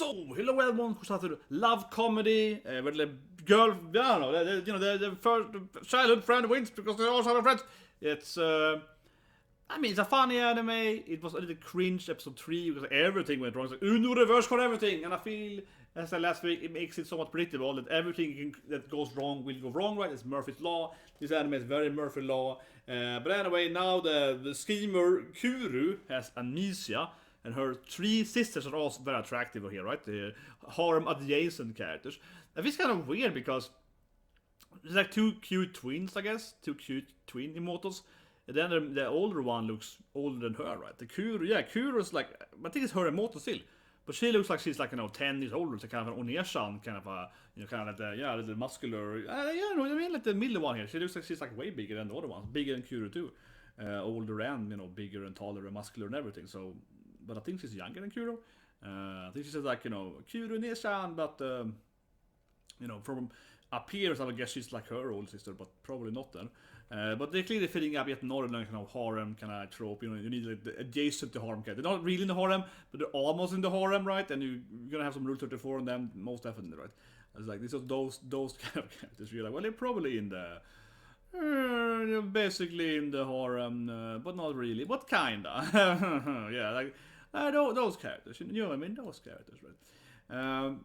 So, hello everyone who's after love comedy, with the girl, I don't know, the first childhood friend wins because they all have friends. It's, I mean, it's a funny anime. It was a little cringe episode 3 because everything went wrong. It's like, Uno reverse for everything, and I feel, as I said last week, it makes it somewhat predictable that everything that goes wrong will go wrong, right? It's Murphy's Law. This anime is very Murphy Law. But anyway, now the schemer Kuru has Amnesia. And her 3 sisters are also very attractive here, right? The harem adjacent characters. And it's kind of weird because there's like 2 cute twins, I guess. 2 cute twin imoutos. And then the older one looks older than her, right? The Kuru's like, I think it's her imouto still. But she looks like she's like, 10 years older. So kind of an Oneshan, kind of a, kind of like the muscular, like the middle one here. She looks like she's like way bigger than the other ones. Bigger than Kuru too. Older and, bigger and taller and muscular and everything. So, but I think she's younger than Kuro. I think she's like, Kuro Nishan, but, from appearance, I would guess she's like her old sister, but probably not then. But they're clearly fitting up yet another kind of harem kind of trope. You need like the adjacent to harem character. They're not really in the harem, but they're almost in the harem, right? And you're gonna have some Rule 34 on them, most definitely, right? It's like these are those kind of characters. You're like, well, they're probably in the. They're basically in the harem, but not really. But kinda. Yeah, like. Those characters, you know what I mean? Those characters, right?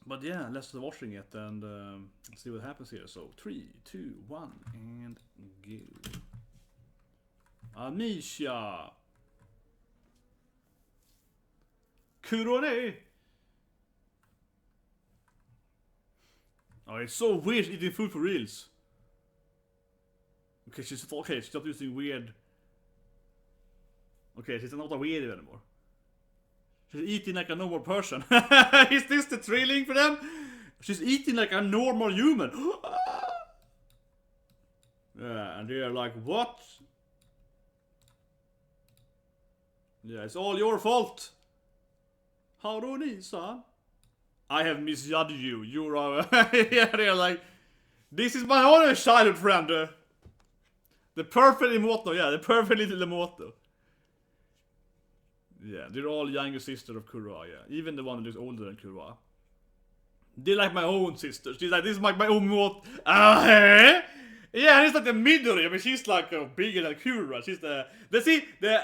But yeah, let's start watching it and see what happens here. So 3, 2, 1, and go. Amnesia. Kurone. Oh, it's so weird eating food for reals. Okay, she's not using weird. Okay, she's not a weirdo anymore. She's eating like a normal person. Is this the thrilling for them? She's eating like a normal human. Yeah, and they're like, what? Yeah, it's all your fault. Haroni-san. I have misjudged you. You're yeah, they're like, this is my other childhood friend. The perfect imouto, yeah, the perfect little imouto. Yeah, they're all younger sisters of Kurua, yeah. Even the one that looks older than Kurua. They're like my own sisters. She's like, this is my own imouto. Yeah, and it's like the middle. I mean, she's like bigger than Kurua. She's the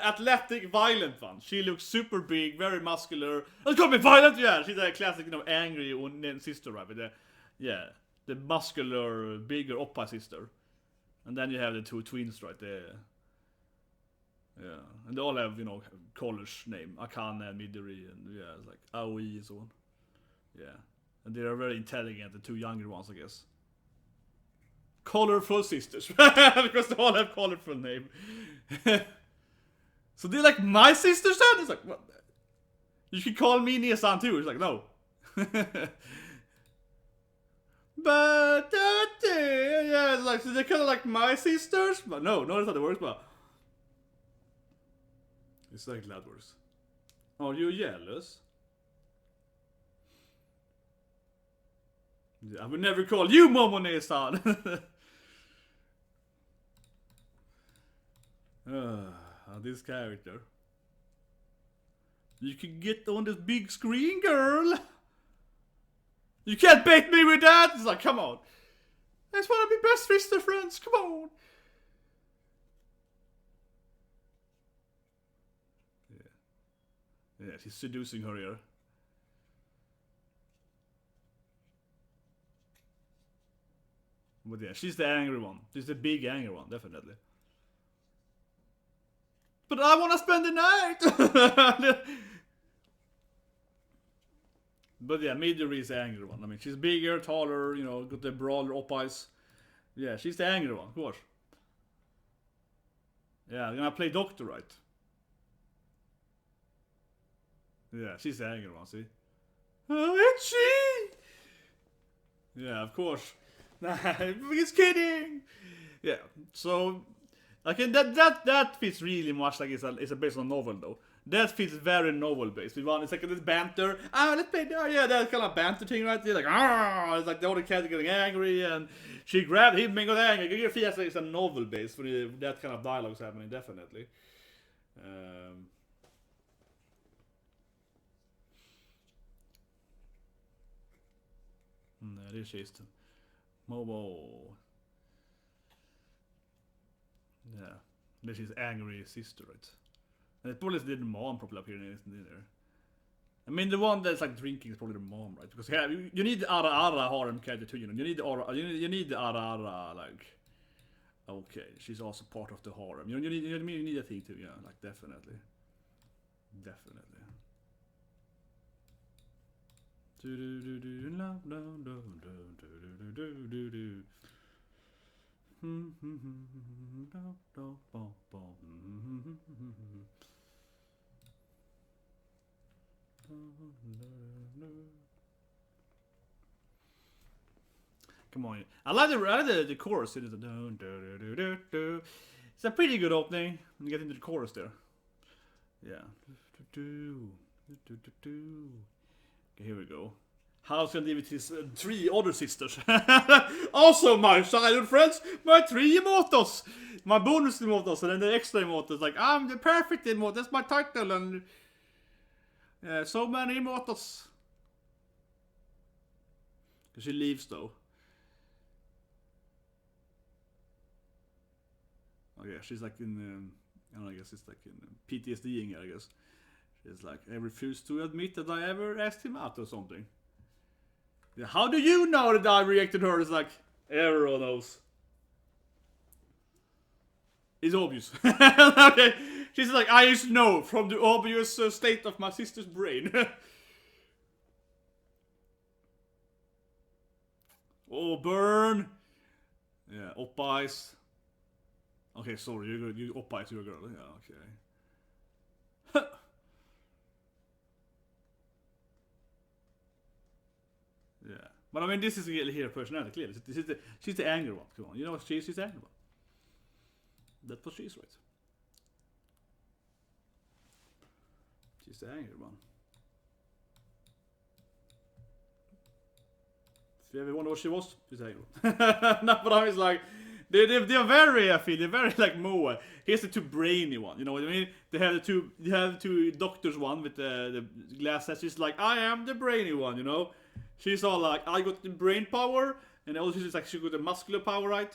athletic, violent one. She looks super big, very muscular. Let's call me violent, yeah. She's a classic, angry sister, right? But the muscular, bigger oppa sister. And then you have the 2 twins right there. Yeah, and they all have, college name. Akane, Midori, and it's like Aoi and so on. Yeah, and they are very intelligent, the 2 younger ones, I guess. Colorful sisters, because they all have colorful name. So they're like my sisters then? It's like, what? You can call me Nia-san too. It's like, no. But, yeah, it's like, so they're kind of like my sisters? But no, that's not the words, but. It's like Gladworth. Are you jealous? I would never call you Momone-san. This character. You can get on this big screen, girl. You can't bait me with that. It's like, come on. I just want to be best sister friends. Come on. Yeah, she's seducing her here. But yeah, she's the angry one. She's the big angry one, definitely. But I want to spend the night! But yeah, Midori is the angry one. I mean, she's bigger, taller, got the brawler up eyes. Yeah, she's the angry one, of course. Yeah, I'm gonna play doctor, right? Yeah, she's the angry one, see? Oh, itchy! Yeah, of course. Nah, he's kidding! Yeah, so... Like, that fits really much like it's a based on a novel, though. That fits very novel-based. It's like this banter. Let's play... yeah, that kind of banter thing right there. Like, it's like the other cat getting angry, and she grabbed him and got angry. You feel like it's a novel-based for that kind of dialogues happening, definitely. Nej, det är kist. Momo. Yeah. This is angry sister, right? And it probably did mom probably appearing in there. I mean, the one that's like drinking is probably the mom, right? Because yeah, you need Ara harem character too, you know. You need the Ara like. Okay, she's also part of the harem. You need a thing too, yeah, like definitely. Come on, I like the chorus. It's a pretty good opening. When you get into the chorus there. Yeah. Okay, here we go. How's gonna live with his 3 other sisters? Also my childhood friends, my 3 imoutos, my bonus imoutos, and then the extra imoutos. Like I'm the perfect imouto. That's my title, and so many imoutos. She leaves though. Oh yeah, she's like in. I don't know, I guess it's like in PTSD-ing here, I guess. She's like, I refuse to admit that I ever asked him out or something. Yeah, how do you know that I rejected her? It's like, everyone knows. It's obvious. Okay, she's like, I just know from the obvious state of my sister's brain. Oh, burn. Yeah, up eyes. Okay, sorry, you up eyes, you're a girl. Yeah, okay. Yeah, but I mean, this is really her personality. Clearly, she's the angry one. Come on, you know what she's the angry one. That's what she's, right? She's the angry one. If you ever wonder what she was, she's the angry one. No, but I was like, they're very, I feel, they're very like Moa. Here's the 2 brainy one. You know what I mean? They have the two doctors one with the glasses. She's like, I am the brainy one. You know. She's all like, I got the brain power, and also she's like, she got the muscular power, right?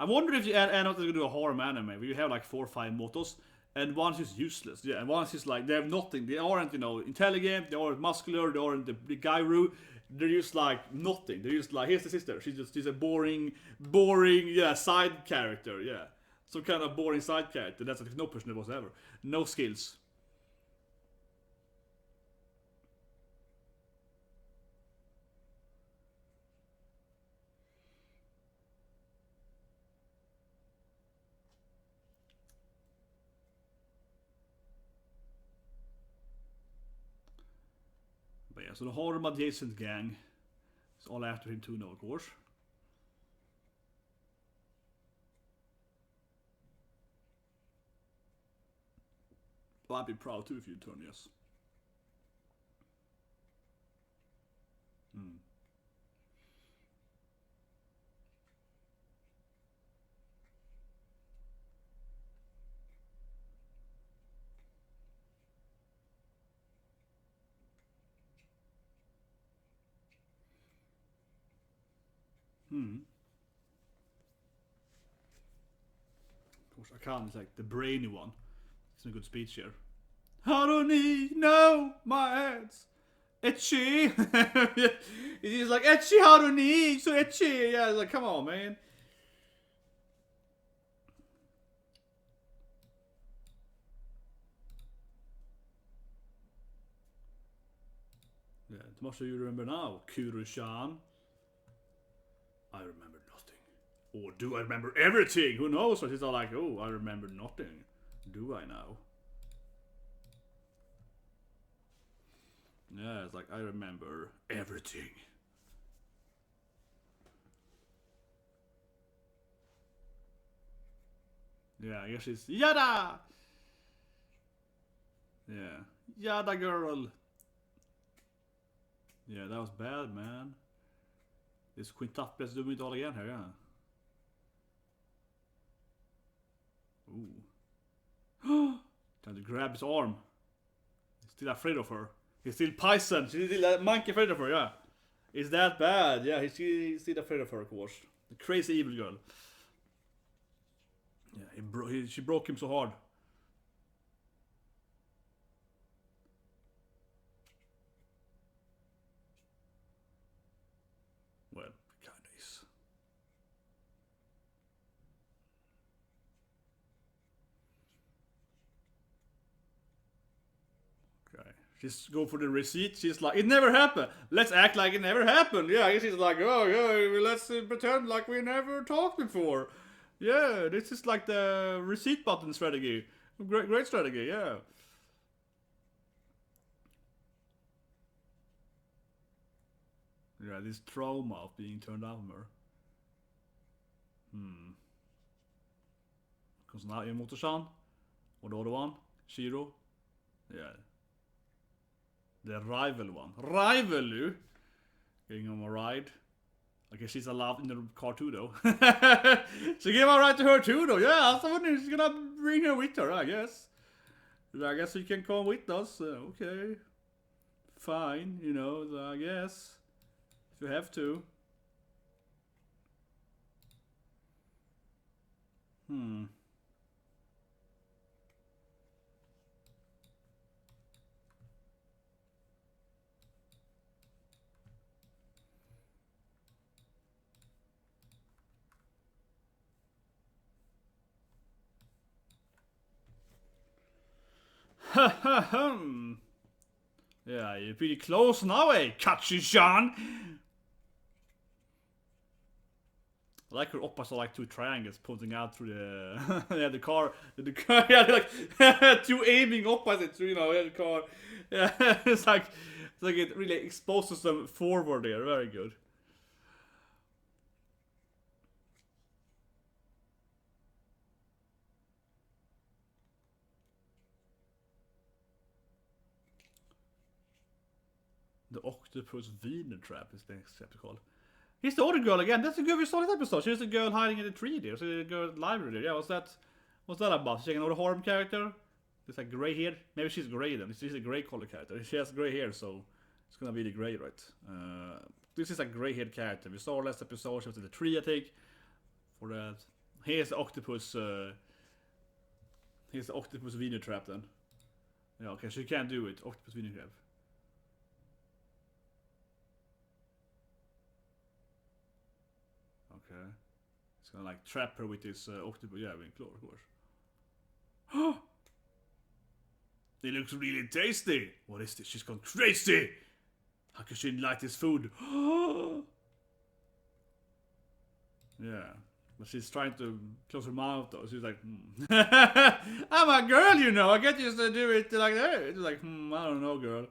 I wonder if you end up to do a harem anime where you have like 4 or 5 motos, and one is useless, yeah, and one is like, they have nothing, they aren't, you know, intelligent, they aren't muscular, they aren't the gyru, they're just like nothing, they're just like, here's the sister, she's a boring, yeah, side character, yeah. Some kind of boring side character, that's like no person whatsoever, no skills. But yeah, so the harem adjacent gang is all after him too now, of course. Well, I'd be proud too if you turn yes. Of course, Akan is like the brainy one. It's a good speech here. Haroni, no, my hands. Etchy. He's like, etchy Haroni, so etchy. Yeah, it's like, come on, man. Yeah, Tomasha, you remember now, Kuru-chan. I remember nothing. Or do I remember everything? Who knows? But it's all like, oh, I remember nothing. Do I now? Yeah, it's like, I remember everything. Yeah, I guess it's Yada! Yeah, Yada girl. Yeah, that was bad, man. This quintet, let's do it all again here, yeah. Ooh. Time to grab his arm. He's still afraid of her. He's still poisoned. She's still a monkey afraid of her, yeah. Is that bad? Yeah, he's still afraid of her, of course. The crazy evil girl. Yeah, she broke him so hard. Well, kinda is. Okay. She's go for the receipt. She's like, it never happened. Let's act like it never happened. Yeah, she's like, oh yeah, let's pretend like we never talked before. Yeah, this is like the receipt button strategy. Great strategy, yeah. Yeah, this trauma of being turned down from her. Because now imouto-san. Or the other one. Shiro. Yeah. The rival one. Rival! Getting on a ride. I guess she's allowed in the car too, though. So give a ride to her too, though. Yeah, someone is gonna bring her with her, I guess. I guess you can come with us. Okay. Fine, you know, I guess. If you have to. Yeah, you're pretty close now, eh, Katsu-chan? I like her oppas are like two triangles pointing out through the yeah, the car. Yeah, like two aiming opposites, you know, the car. Yeah, it's like it really exposes them forward there. Very good. The octopus Wiener trap is the next chapter called. He's the other girl again. That's the girl we saw in this episode. She's the girl hiding in the tree there. She's the girl library there. Yeah, what's that about? She's another harem character? It's like gray hair. Maybe she's gray then. She's a gray color character. She has gray hair, so it's gonna be the gray, right? This is a gray haired character. We saw last episode. She was in the tree, I think. For that. Here's the octopus. Here's the octopus Wiener trap then. Yeah, okay, she can't do it. Octopus Wiener trap. Okay. It's gonna like trap her with this octopus. Yeah, with claw, of course. It looks really tasty. What is this? She's gone crazy. How could she like this food? Yeah. But she's trying to close her mouth though. She's like, I'm a girl, you know. I get used to do it like that. It's like, I don't know, girl.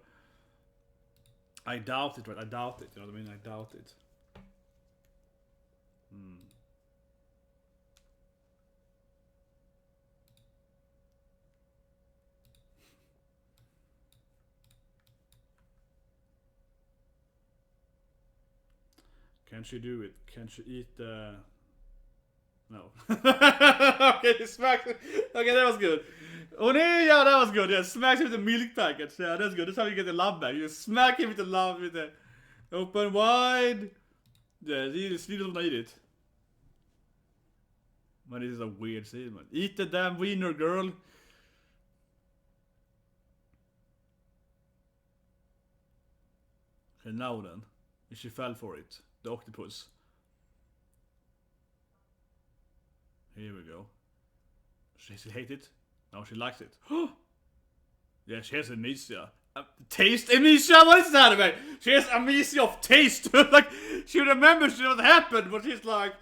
I doubt it, right? I doubt it. You know what I mean? I doubt it. Can she do it? Can she eat the... No. Okay, smack. Okay, that was good. Oh, yeah, that was good. Yeah, smack him with the milk packets. Yeah, that's good. That's how you get the love back. You smack him with the love with the open wide. Yeah, he still doesn't eat it. Man, this is a weird scene, man. Eat the damn wiener, girl. Okay, now then. If she fell for it. The octopus. Here we go. She hates it. Now she likes it. Yeah, she has amnesia. Taste amnesia? What is that about? She has amnesia of taste. Like, she remembers what happened, but she's like...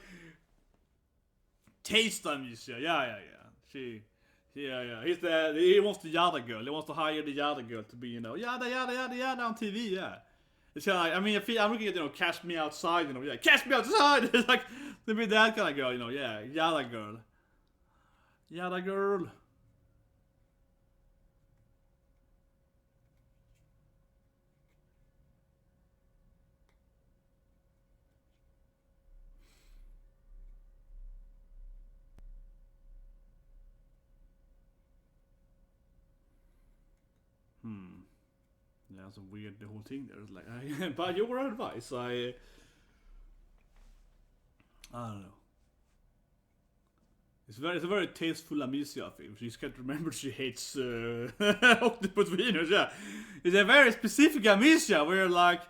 Taste amnesia. Yeah. Yeah. He wants the Yada girl. He wants to hire the Yada girl to be, you know, Yada on TV, yeah. It's kind of like, I mean, I'm looking at, you know, Cash Me Outside, you know, yeah, Cash Me Outside! It's like, to be that kind of girl, you know, yeah, Yada girl. Yada girl. That's weird, the whole thing there. It's like, by your advice, I don't know. It's a very tasteful Amnesia film. She just can't remember she hates octopus Venus. Yeah, it's a very specific Amnesia where like,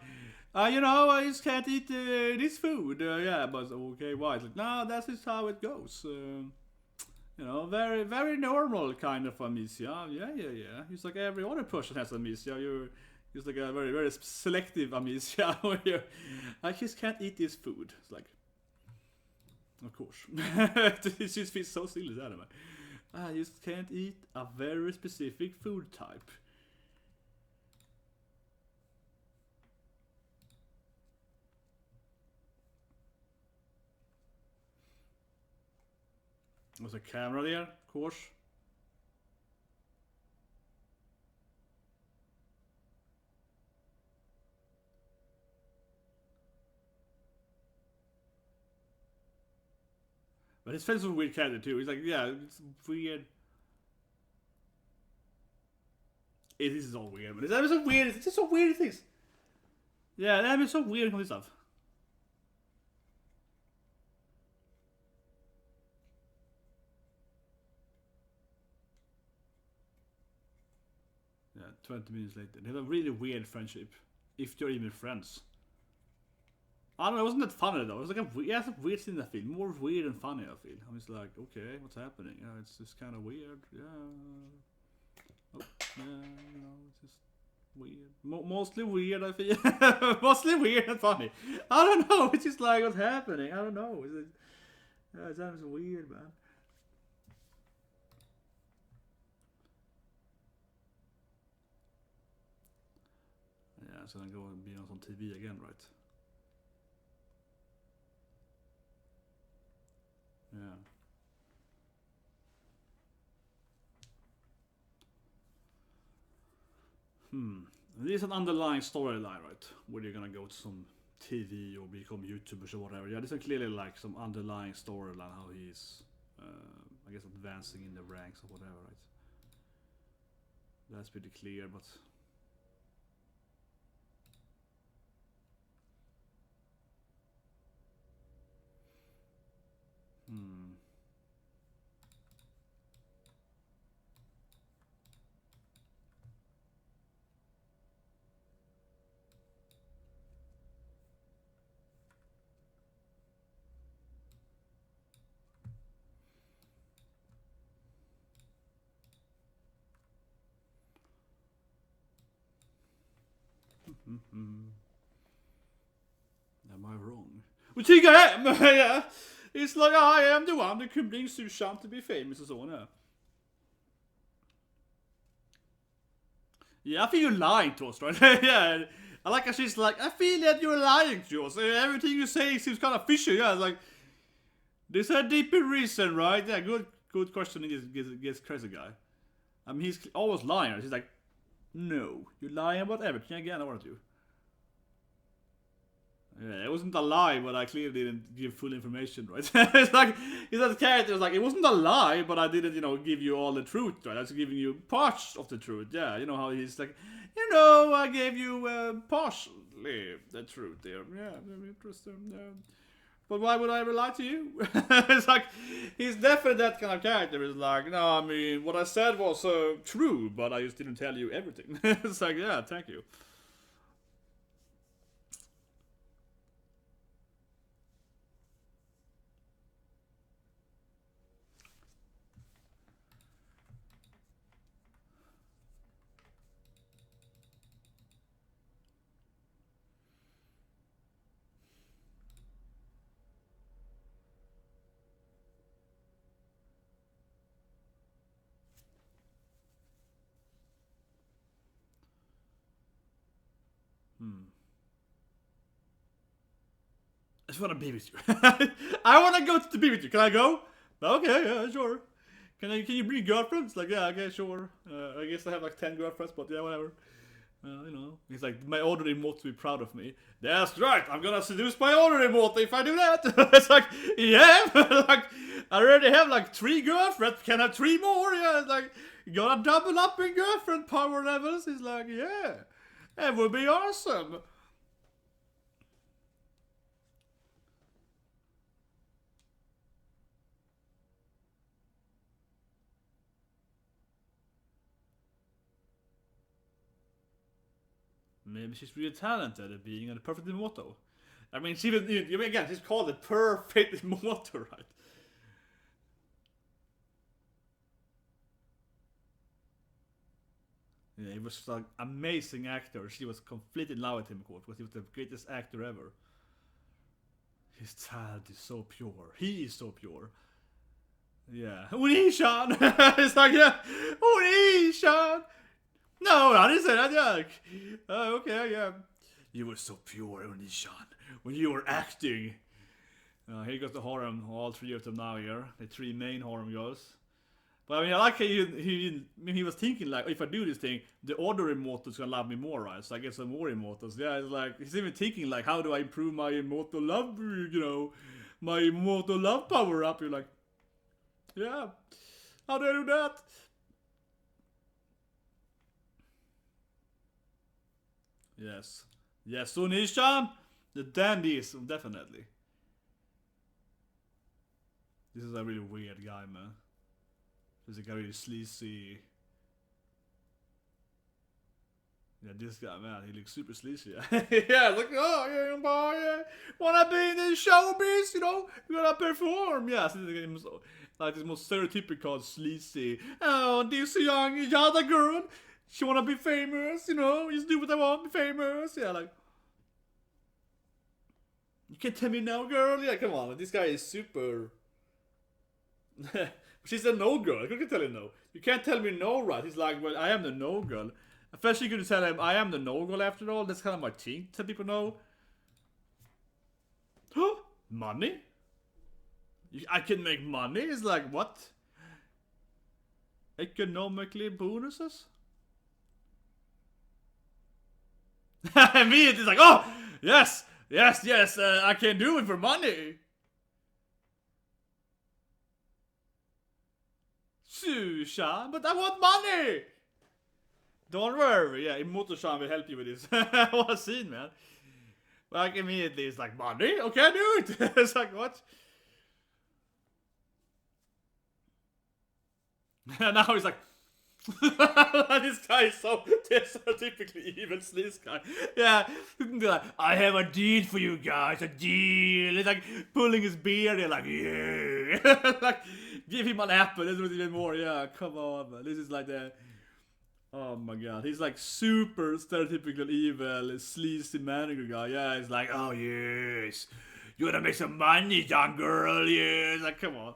you know, I just can't eat this food. Yeah, but okay, why? It's like, no, that's just how it goes. You know, very, very normal kind of amnesia. Yeah. It's like every other person has amnesia. You're just like a very, very selective amnesia where I just can't eat this food. It's like, of course. It just feels so silly, that anime. I just can't eat a very specific food type. There's a camera there, of course. But his friend's a weird character too. He's like, yeah, it's weird. It is all weird, but it's so weird. It's just so weird things. Yeah, that is so weird kind of stuff. Yeah, 20 minutes later. They have a really weird friendship. If you're even friends. I don't know, it wasn't that funny though. It was like a weird thing I feel. More weird and funny I feel. I'm just like, okay, what's happening? Yeah, it's just kind of weird. Yeah. Oh, yeah, you know, it's just weird. Mostly weird I feel. Mostly weird and funny. I don't know, it's just like, what's happening? I don't know. It sounds weird, man. Yeah, so then go and be on some TV again, right? Yeah. There's an underlying storyline, right? Where you're gonna go to some TV or become YouTubers or whatever. Yeah, there's clearly like some underlying storyline how he's, I guess, advancing in the ranks or whatever, right? That's pretty clear, but. Am I wrong? We think I am! Yeah. It's like I am the one that can bring Susham to be famous and so on, yeah. Yeah, I feel you're lying to us, right? Yeah. I like how she's like, I feel that you're lying to us. Everything you say seems kind of fishy, yeah. It's like, there's a deeper reason, right? Yeah, good question against crazy guy. I mean, he's always lying. He's like, no, you're lying about everything again, I want to do. Yeah, it wasn't a lie, but I clearly didn't give full information, right? It's like, he's that character, it's like, it wasn't a lie, but I didn't, you know, give you all the truth, right? I was giving you parts of the truth, yeah. You know how he's like, you know, I gave you partially the truth there. Yeah, very interesting, yeah. But why would I ever lie to you? It's like, he's definitely that kind of character. It's like, no, I mean, what I said was true, but I just didn't tell you everything. It's like, yeah, thank you. I just want to be with you. I want to go to be with you. Can I go? Okay, yeah, sure. Can you bring girlfriends? Like, yeah, okay, sure. I guess I have like 10 girlfriends, but yeah, whatever. You know, he's like, my older imouto to be proud of me. That's right, I'm gonna seduce my older imouto if I do that. It's like, yeah, like, I already have like 3 girlfriends, can I have 3 more? Yeah, it's like, you gotta double up in girlfriend power levels. He's like, yeah. It would be awesome. Maybe she's really talented at being a perfect imouto. I mean, again, she's called the perfect imouto, right? Yeah, he was like amazing actor. She was completely in love with him, of course, because he was the greatest actor ever. His talent is so pure. He is so pure. Yeah. Uni-chan! It's like, yeah, Uni-chan! No, I didn't say that, Jack. Okay, yeah. You were so pure, Uni-chan, when you were acting. Here goes the harem, all three of them now here. The three main harem girls. But I mean, I like how he was thinking like, if I do this thing, the other imoutos gonna love me more, right? So I get some more imoutos. Yeah, it's like, he's even thinking like, how do I improve my imouto love, my imouto love power up? You're like, yeah, how do I do that? Yes. Yes, Uni-chan, the dandies, definitely. This is a really weird guy, man. He's like a really sleazy. Yeah, this guy, man, he looks super sleazy. Yeah, like, oh, yeah, boy, yeah. Wanna be in the showbiz, you gotta perform. Yeah, like this most stereotypical sleazy. Oh, this young Yada girl, she wanna be famous, just do what I want, be famous. Yeah, like, you can't tell me no, girl. Yeah, come on, this guy is super. She's a no girl. I couldn't tell him no. You can't tell me no, right? He's like, well, I am the no girl. At first you could tell him, I am the no girl after all. That's kind of my thing. Tell people no. Huh? Money? I can make money? It's like, what? Economically bonuses? Immediately it's like, oh, yes, I can do it for money. Sushan, but I want money! Don't worry, yeah, imouto-chan will help you with this. What a scene, man. Like, immediately it's like, money? Okay, I do it! It's like, what? And now he's like, this guy is so typically evil sleaze guy. Yeah, like, I have a deal for you guys, a deal. He's like pulling his beard, and like, yeah. Like, give him an apple, this was even more, yeah, come on, man. This is like the, oh my god, he's like super stereotypical evil, sleazy manager guy. Yeah, he's like, oh yes, you wanna make some money, young girl, yes. Like, come on.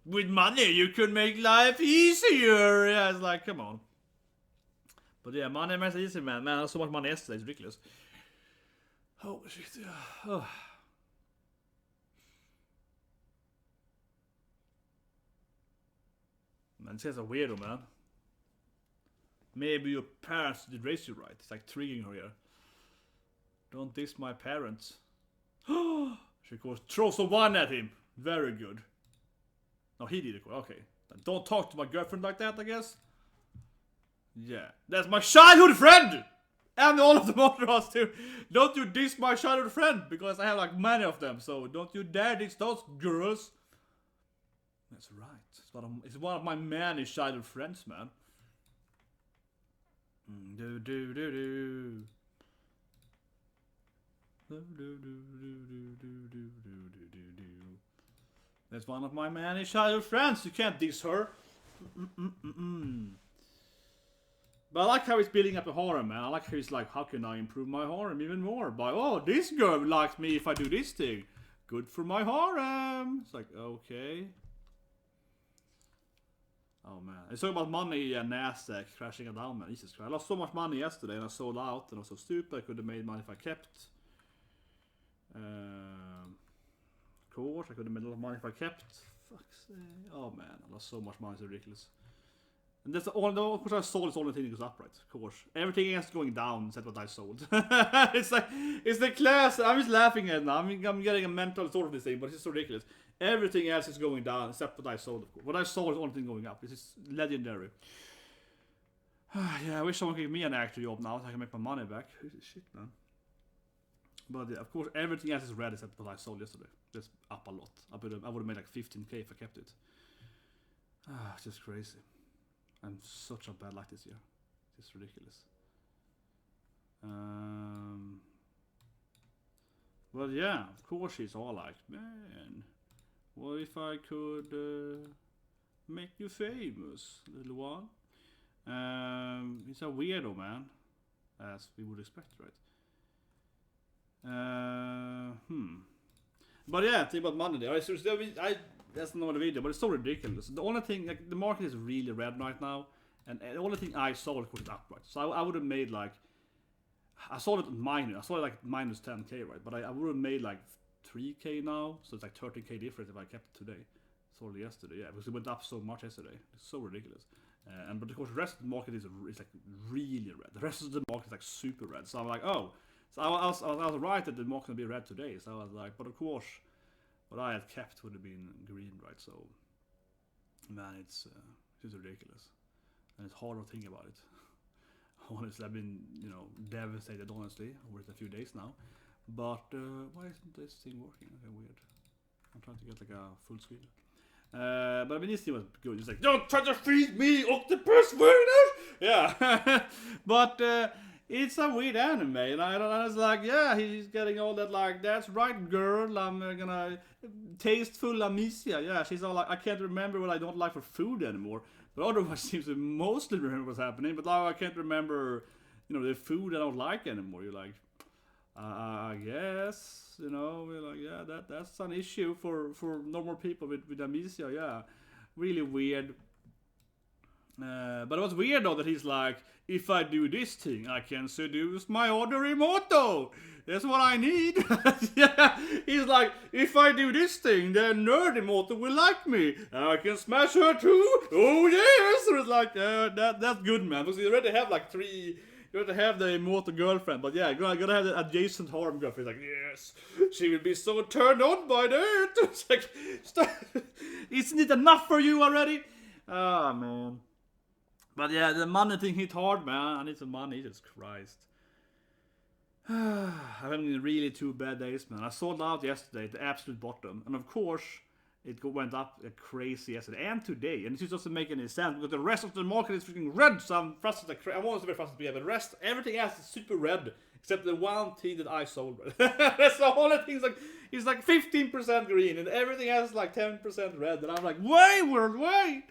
With money, you could make life easier. Yeah, it's like, come on. But yeah, money makes it easy, man. Man, I had so much money yesterday, it's ridiculous. Oh, shit, yeah. Oh. Man, this guy's a weirdo, man. Maybe your parents did raise you right. It's like triggering her here. Don't diss my parents. She goes, throw some wine at him. Very good. No, he did it. Okay. Don't talk to my girlfriend like that, I guess. Yeah. That's my childhood friend! And all of the mothers too. Don't you diss my childhood friend, because I have like many of them. So don't you dare diss those girls. That's right. It's one of my many childhood friends, man. Do do do do. Do do do do do do do do do do. That's one of my many childhood friends. You can't diss her. But I like how he's building up a harem, man. I like how he's like, how can I improve my harem even more? By, oh, this girl likes me if I do this thing. Good for my harem. It's like, okay. Oh man. It's talking about money and NASDAQ crashing down, man. Jesus Christ. I lost so much money yesterday and I sold out and I was so stupid. I could have made money if I kept. Of course, I could have made a lot of money if I kept. Fuck's sake. Oh man, I lost so much money, it's ridiculous. And that's the only, of course I sold is the only thing that goes up, right? Of course. Everything else is going down except what I sold. It's like, it's the class, I'm just laughing at it now. I'm getting a mental sort of this thing, but it's just so ridiculous. Everything else is going down except what I sold, of course. What I sold is the only thing going up. This is legendary. Yeah, I wish someone could give me an actor job now so I can make my money back. Shit, man. But yeah, of course, everything else is red except what I sold yesterday. Just up a lot. I would have made like 15k if I kept it. It's just crazy. I'm such a bad luck this year. It's ridiculous. But yeah, of course she's all like, man, what if I could make you famous, little one? He's a weirdo, man, as we would expect, right? But yeah, think about money there. That's not a video, but it's so ridiculous. The only thing, like, the market is really red right now, and the only thing I sold was up, right? So I would have made like, I sold it minus. I sold it like minus 10k, right? But I would have made like 3k now, so it's like 30k difference if I kept it today. Sold it yesterday, yeah, because it went up so much yesterday. It's so ridiculous. But of course, the rest of the market is like really red. The rest of the market is like super red. So I'm like, oh, so I was right that the market would be red today. So I was like, but of course, what I had kept would have been green, right? So, man, it's just ridiculous, and it's hard to think about it. Honestly, I've been, devastated, honestly, over a few days now. But why isn't this thing working? Okay, weird. I'm trying to get like a full screen. But I mean, this thing was good. It's like, don't try to feed me, octopus, yeah. But it's a weird anime, and I was like, yeah, he's getting all that, like, that's right, girl, I'm gonna Tasteful Amnesia. Yeah, she's all like, I can't remember what I don't like for food anymore. But otherwise seems to mostly remember what's happening. But now I can't remember, the food I don't like anymore. You're like, I guess, we're like, yeah, that's an issue for normal people with amnesia. Yeah, really weird. But it was weird though that he's like, if I do this thing, I can seduce my other imouto. That's what I need. Yeah, he's like, if I do this thing, then nerd imouto will like me. I can smash her too. Oh yes. So it's like, that's good, man. Because you already have like 3. You have to have the imouto girlfriend, but yeah, gotta have the adjacent harem girlfriend. Like, yes, she will be so turned on by that. It's like, isn't it enough for you already? Oh man. But yeah, the money thing hit hard, man. I need some money, Jesus Christ. I'm having really 2 bad days, man. I sold out yesterday at the absolute bottom, and of course, it went up crazy yesterday and today. And it just doesn't make any sense because the rest of the market is freaking red. So I'm frustrated. I'm almost very frustrated. Yeah, but the rest, everything else is super red except the one thing that I sold. That's the only thing. It's like 15% green, and everything else is like 10% red. And I'm like, why, world, why?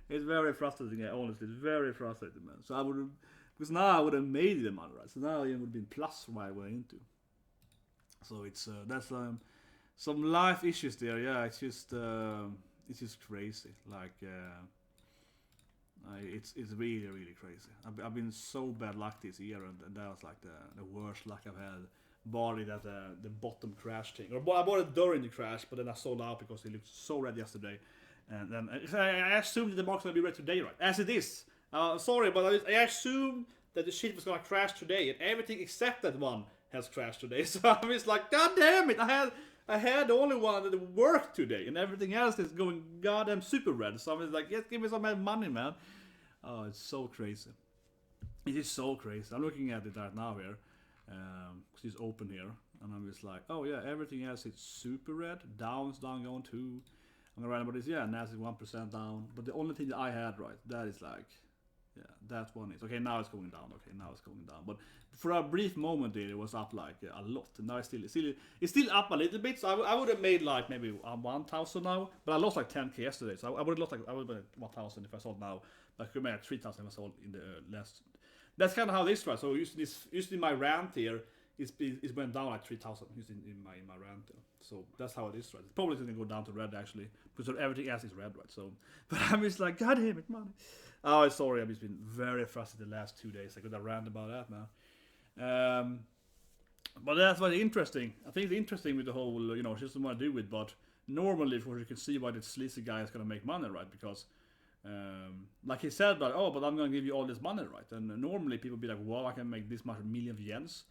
It's very frustrating, yeah, honestly. It's very frustrating, man. So I would have, because now I would have made the money, right? So now it would have been plus what I went into. So it's that's some life issues there. Yeah, it's just crazy. Like it's really really crazy. I've been so bad luck this year, and that was like the worst luck I've had. Bought it at the bottom crash thing, or I bought it during the crash, but then I sold out because it looked so red yesterday. And then I assumed that the market's gonna be red today, right? As it is. Sorry, but I assumed that the shit was gonna crash today, and everything except that one has crashed today. So I was like, God damn it! I had the only one that worked today, and everything else is going goddamn super red. So I was like, yes, give me some money, man. Oh, it's so crazy. It is so crazy. I'm looking at it right now here, because it's open here, and I'm just like, oh yeah, everything else is super red. Down's down going 2. I'm gonna write about this, yeah, Nasdaq 1% down. But the only thing that I had, right, that is like, yeah, that one is, okay, now it's going down, But for a brief moment there, it was up like a lot. And now it's still up a little bit, so I would have made like maybe 1,000 now. But I lost like 10k yesterday, so I would have lost like, I would have been 1,000 if I sold now. But I could make 3,000 if I sold in the last. That's kind of how this was. So usually my rant here, it went down like 3,000 in my rant. So that's how it is, right? It's probably going to go down to red actually, because everything else is red, right? So, but I'm just like, God damn it, money. Oh, sorry, I've just been very frustrated the last 2 days. I could have rant about that, man. But that's what's interesting. I think it's interesting with the whole, she doesn't want to do it, but normally, of course, you can see why the sleazy guy is going to make money, right? Because, like he said, like, oh, but I'm going to give you all this money, right? And normally people be like, well, I can make this much million of yens.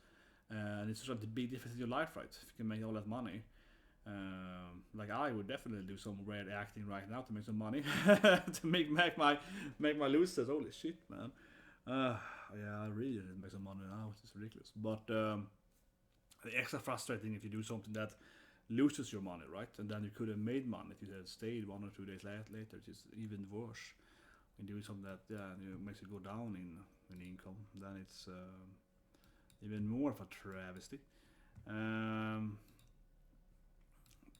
And it's such a big difference in your life, right? If you can make all that money. Like I would definitely do some weird acting right now to make some money. To make my losers. Holy shit, man. Yeah, I really didn't make some money now. It's ridiculous. But extra frustrating if you do something that loses your money, right? And then you could have made money if you had stayed 1 or 2 days later. It's just even worse. When doing something that makes it go down in income, then it's even more of a travesty. Um,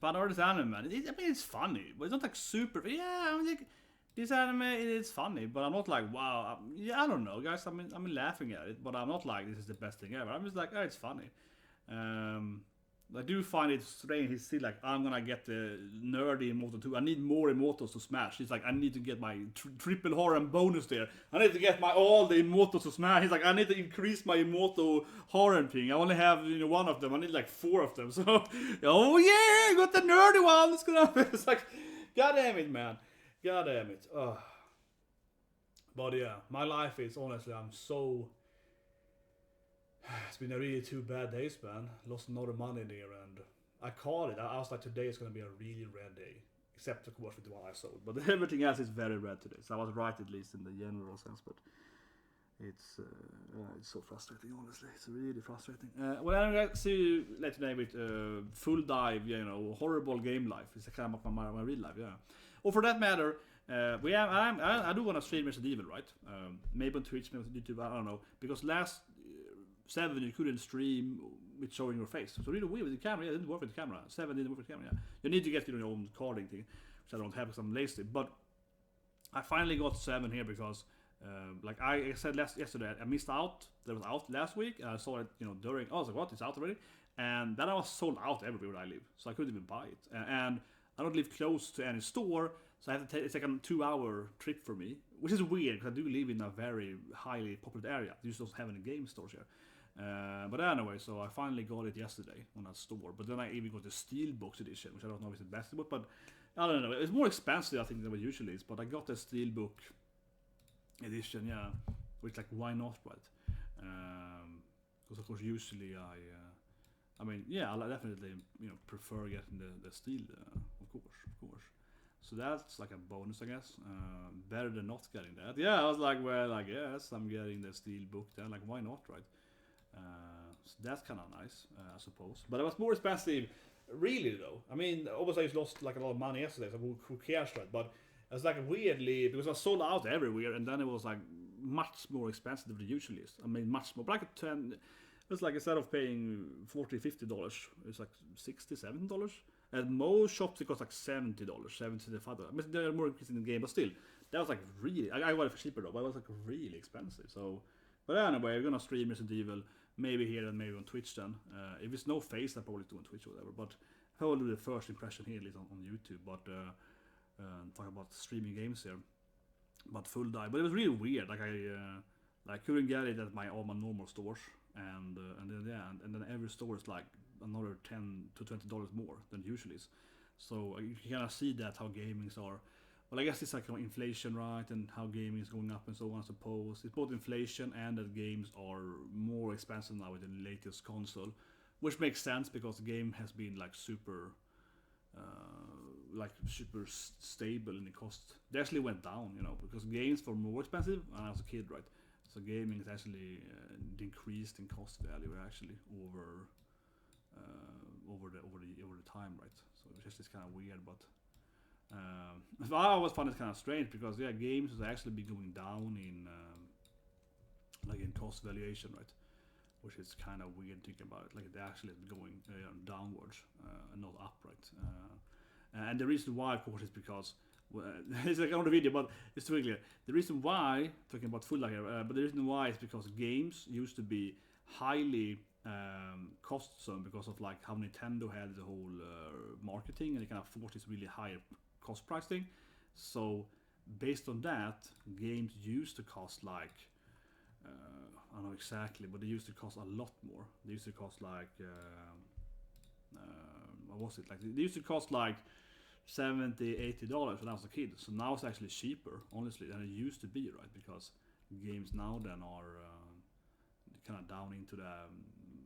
but or this anime, man, I mean, it's funny, but it's not like super. Yeah, I mean, like, this anime it is funny, but I'm not like wow. I don't know, guys. I'm laughing at it, but I'm not like this is the best thing ever. I'm just like, oh, it's funny. Um, I do find it strange. He's still like, I'm gonna get the nerdy imouto too. I need more imoutos to smash. He's like, I need to get my triple harem bonus there. I need to get my all the imoutos to smash. He's like, I need to increase my imouto harem thing. I only have one of them. I need like 4 of them. So, oh yeah, I got the nerdy one. It's gonna. It's like, god damn it, man. God damn it. Ugh. But yeah, my life is honestly, I'm so. It's been a really 2 bad days, man. Lost a lot of money there, and I called it. I was like, today is gonna be a really red day, except of course with the one I sold. But everything else is very red today. So I was right at least in the general sense, but it's so frustrating. Honestly, it's really frustrating. Well, I'm gonna see you later today with full dive. Horrible game life. It's kind of my real life, yeah. Or for that matter. I do want to stream Resident Evil, right? Maybe on Twitch, maybe on YouTube, I don't know. Because last 7 you couldn't stream with showing your face. So really weird with the camera. Yeah, it didn't work with the camera. 7 didn't work with the camera. Yeah. You need to get your own carding thing, which I don't have because I'm lazy. But I finally got 7 here because, like I said yesterday, I missed out. That was out last week. I saw it, during. Oh, I was like, what? It's out already? And then I was sold out everywhere where I live, so I couldn't even buy it. And I don't live close to any store, so I have to take. It's like a 2-hour trip for me, which is weird because I do live in a very highly popular area. They just don't have any game stores here. But anyway, so I finally got it yesterday on that store. But then I even got the Steelbook edition, which I don't know if it's the best book, but I don't know. It's more expensive, I think, than it usually is. But I got the Steelbook edition, yeah. Which, like, why not, right? Because of course, usually I mean, yeah, I definitely prefer getting the steel, of course. So that's like a bonus, I guess. Better than not getting that. Yeah, I was like, well, I guess I'm getting the steel book then. Like, why not, right? So that's kind of nice, I suppose. But it was more expensive, really, though. I mean, obviously I just lost like a lot of money yesterday, so who cares, right? But it's like weirdly, because I sold out everywhere, and then it was like much more expensive than it usually is. I mean, much more. But like it's like instead of paying $40-50, it's like $60-70. At most shops it costs like $70, $75. I mean, they're more increasing in the game, but still, that was like really. I got it for cheaper though, but it was like really expensive. So, but anyway, we're gonna stream Resident Evil maybe here and maybe on Twitch then. If it's no face, I probably do on Twitch or whatever. But I will do the first impression here, at least on YouTube. But talk about streaming games here. But full dive, but it was really weird. Like I couldn't get it at all my normal stores, and then every store is like another $10-20 more than it usually is. So you can kind of see that how gamings are. Well, I guess it's like inflation, right, and how gaming is going up and so on. I suppose it's both inflation and that games are more expensive now with the latest console, which makes sense because the game has been like super stable in the cost. They actually went down, because games were more expensive when I was a kid, right? So gaming has actually decreased in cost value actually over the time, right? So it's just kind of weird, but I always find it kind of strange because games has actually been going down in in cost valuation, right? Which is kind of weird thinking about it. Like it actually is going downwards and not up, right? And the reason why, of course, is because it's like on the video, but it's really clear. The reason why, talking about full here, but the reason why is because games used to be highly costly because of like how Nintendo had the whole marketing and it kind of forced this really high cost price thing. So based on that, games used to cost like I don't know exactly, but they used to cost a lot more. They used to cost like what was it? Like they used to cost like $70-80 when I was a kid. So now it's actually cheaper, honestly, than it used to be, right? Because games now then are kind of down into the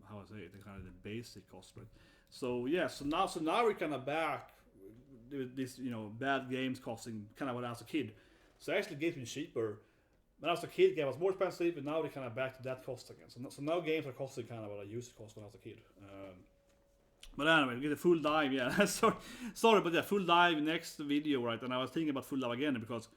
how I say it, the kind of the basic cost, right? So yeah, so now we're kind of back with this, bad games costing kind of what I was a kid. So actually, games been cheaper when I was a kid, game was more expensive, but now they're kind of back to that cost again. So now games are costing kind of what I used to cost when I was a kid. But anyway, we get a full dive, yeah. Sorry, but yeah, full dive next video, right? And I was thinking about full dive again because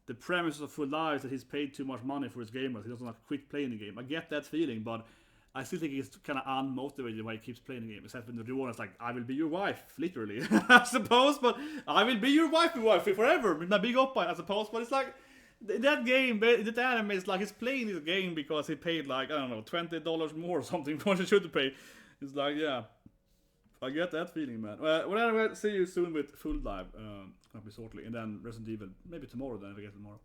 the premise of full dive is that he's paid too much money for his gamers. He doesn't like quit playing the game. I get that feeling, but I still think he's kind of unmotivated why he keeps playing the game. Except when the reward is like, I will be your wife, literally, I suppose. But I will be your wife forever with my big oppa, I suppose. But it's like that game, that anime is like he's playing this game because he paid like I don't know $20 more or something for what he should pay. It's like yeah. I get that feeling, man. Well, anyway, see you soon with Full Dive. Gonna be shortly, and then Resident Evil maybe tomorrow. Then if I get tomorrow.